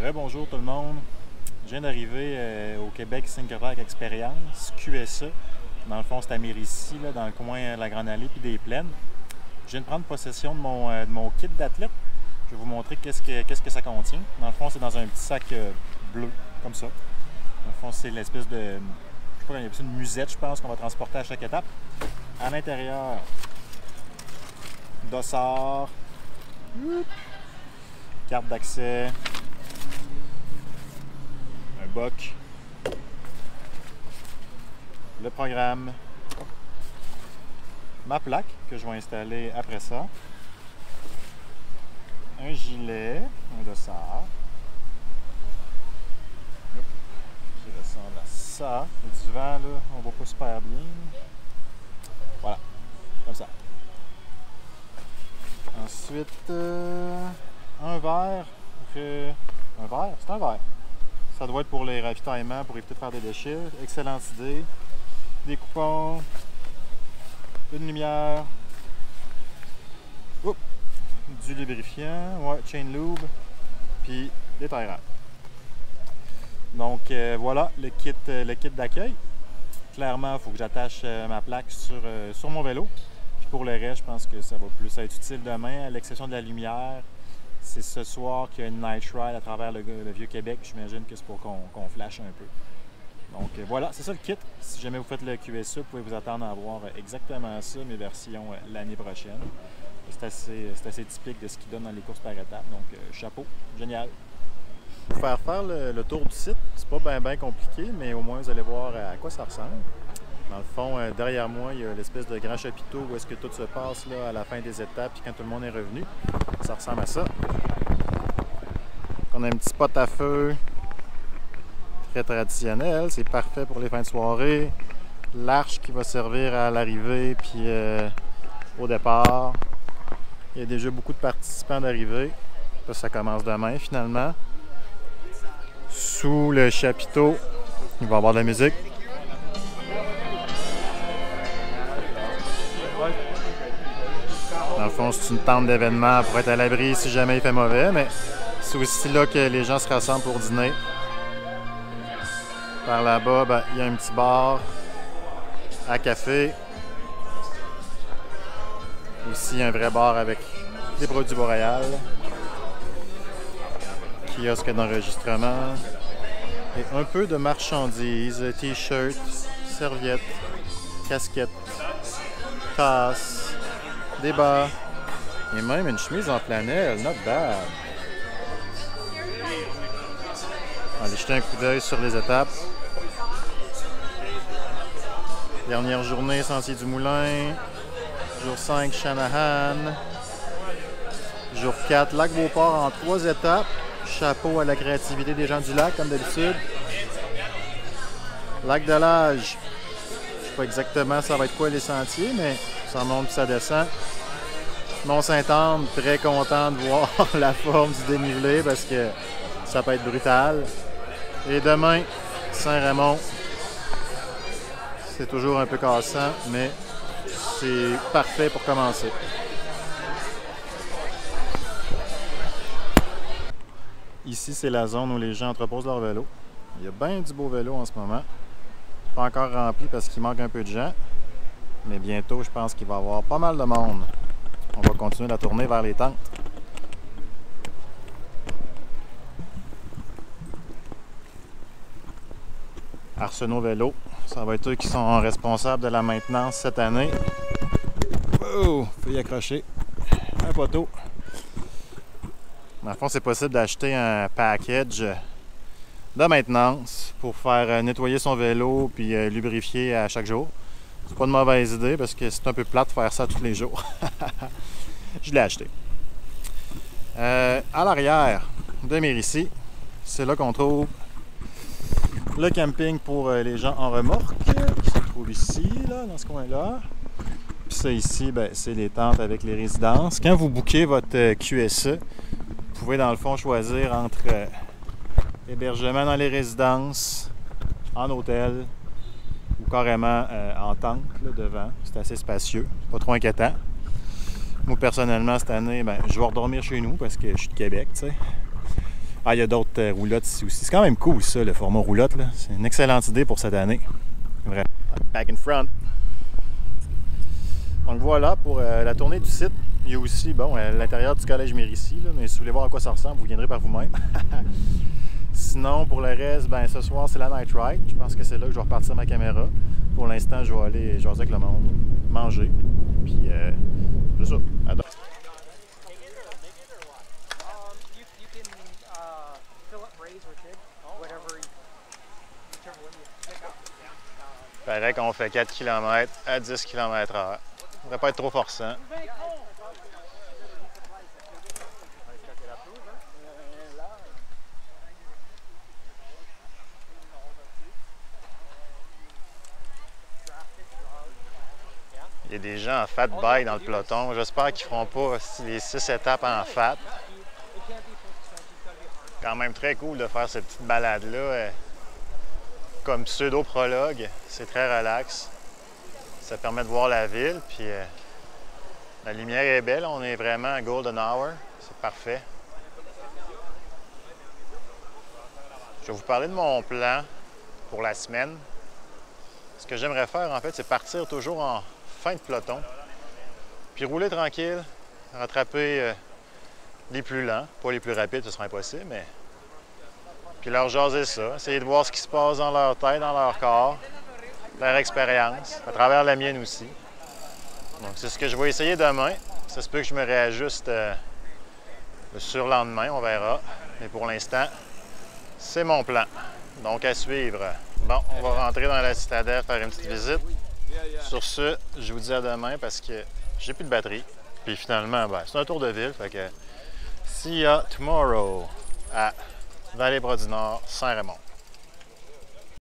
Rebonjour tout le monde. Je viens d'arriver au Québec Cinquepack Expérience, QSA. Dans le fond, c'est à Mérici, là, dans le coin de la Grande Allée puis des Plaines. Je viens de prendre possession de mon kit d'athlète. Je vais vous montrer qu'est-ce que ça contient. Dans le fond, c'est dans un petit sac bleu, comme ça. Dans le fond, c'est l'espèce de... Je sais pas, il y a une musette, je pense, qu'on va transporter à chaque étape. À l'intérieur, dossard, carte d'accès, un boc, le programme, ma plaque que je vais installer après ça, un gilet, un dossard, qui ressemble à ça. Le divan, là, on voit pas super bien. Voilà, comme ça. Ensuite, un verre. Un verre? C'est un verre. Ça doit être pour les ravitaillements, pour éviter de faire des déchets. Excellente idée. Des coupons. Une lumière. Oups. Du lubrifiant. Ouais, chain lube. Puis des tie wraps. Donc voilà le kit d'accueil. Clairement, il faut que j'attache ma plaque sur mon vélo. Puis pour le reste, je pense que ça va plus être utile demain, à l'exception de la lumière. C'est ce soir qu'il y a une night ride à travers le Vieux-Québec. J'imagine que c'est pour qu'on flash un peu. Donc voilà, c'est ça le kit. Si jamais vous faites le QSA, vous pouvez vous attendre à avoir exactement ça, mes versions l'année prochaine. C'est assez typique de ce qu'ils donnent dans les courses par étapes. Donc chapeau, génial. Pour faire le tour du site, c'est pas bien compliqué, mais au moins vous allez voir à quoi ça ressemble. Dans le fond, derrière moi, il y a l'espèce de grand chapiteau où est-ce que tout se passe là, à la fin des étapes, puis quand tout le monde est revenu. Ça ressemble à ça. On a un petit spot à feu, très traditionnel, c'est parfait pour les fins de soirée. L'arche qui va servir à l'arrivée, puis au départ. Il y a déjà beaucoup de participants d'arrivée. Ça commence demain, finalement. Sous le chapiteau, il va y avoir de la musique. Dans le fond, c'est une tente d'événement pour être à l'abri si jamais il fait mauvais, mais c'est aussi là que les gens se rassemblent pour dîner. Par là-bas, ben, il y a un petit bar à café. Ici, un vrai bar avec des produits Boréal. Kiosque d'enregistrement. Et un peu de marchandises, t-shirts, serviettes, casquettes, tasses, des bas et même une chemise en flanelle, not bad. Allez jeter un coup d'œil sur les étapes. Dernière journée, Sentier du Moulin. Jour 5, Channahon. Jour 4, Lac-Beauport en 3 étapes. Chapeau à la créativité des gens du lac, comme d'habitude. Lac-de-Lage. Je ne sais pas exactement ça va être quoi les sentiers, mais ça monte et ça descend. Mont-Saint-Anne, très content de voir la forme du dénivelé parce que ça peut être brutal. Et demain, Saint-Raymond. C'est toujours un peu cassant, mais c'est parfait pour commencer. Ici, c'est la zone où les gens entreposent leur vélo. Il y a bien du beau vélo en ce moment. Pas encore rempli parce qu'il manque un peu de gens. Mais bientôt, je pense qu'il va y avoir pas mal de monde. On va continuer la tournée vers les tentes. Arsenault Vélo, ça va être eux qui sont responsables de la maintenance cette année. Oh, faut y accrocher. Un poteau. Dans le fond, c'est possible d'acheter un package de maintenance pour faire nettoyer son vélo puis lubrifier à chaque jour. C'est pas une mauvaise idée parce que c'est un peu plate de faire ça tous les jours. Je l'ai acheté. À l'arrière de Mérici, c'est là qu'on trouve le camping pour les gens en remorque qui se trouve ici, là, dans ce coin-là. Puis ça ici, ben, c'est les tentes avec les résidences. Quand vous bookez votre QSA, vous pouvez dans le fond choisir entre hébergement dans les résidences, en hôtel ou carrément en tente là, devant. C'est assez spacieux, pas trop inquiétant. Moi personnellement cette année, ben, je vais redormir chez nous parce que je suis de Québec, tu sais. Ah, il y a d'autres roulottes ici aussi. C'est quand même cool ça, le format roulotte. C'est une excellente idée pour cette année. Vraiment. Back in front. Donc voilà pour la tournée du site. Il y a aussi bon, l'intérieur du collège Mérisy, là, mais si vous voulez voir à quoi ça ressemble, vous viendrez par vous-même. Sinon, pour le reste, ben, ce soir, c'est la night ride. Je pense que c'est là que je vais repartir ma caméra. Pour l'instant, je vais aller jaser avec le monde, manger. Puis, c'est ça. Adore. Pareil qu'on fait 4 km à 10 km/h. Ça ne devrait pas être trop forçant. Il y a des gens en fat bike dans le peloton. J'espère qu'ils ne feront pas les 6 étapes en fat. Quand même très cool de faire cette petite balade-là comme pseudo-prologue. C'est très relax. Ça permet de voir la ville. Puis la lumière est belle. On est vraiment à Golden Hour. C'est parfait. Je vais vous parler de mon plan pour la semaine. Ce que j'aimerais faire, en fait, c'est partir toujours en fin de peloton, puis rouler tranquille, rattraper les plus lents, pas les plus rapides, ce sera impossible, mais puis leur jaser ça, essayer de voir ce qui se passe dans leur tête, dans leur corps, leur expérience, à travers la mienne aussi. Donc c'est ce que je vais essayer demain. Ça se peut que je me réajuste le surlendemain, on verra, mais pour l'instant, c'est mon plan. Donc à suivre. Bon, on va rentrer dans la citadelle, faire une petite visite. Sur ce, je vous dis à demain parce que j'ai plus de batterie. Puis finalement, ben, c'est un tour de ville. Fait que see ya tomorrow à Vallée-Bras-du-Nord, Saint-Raymond.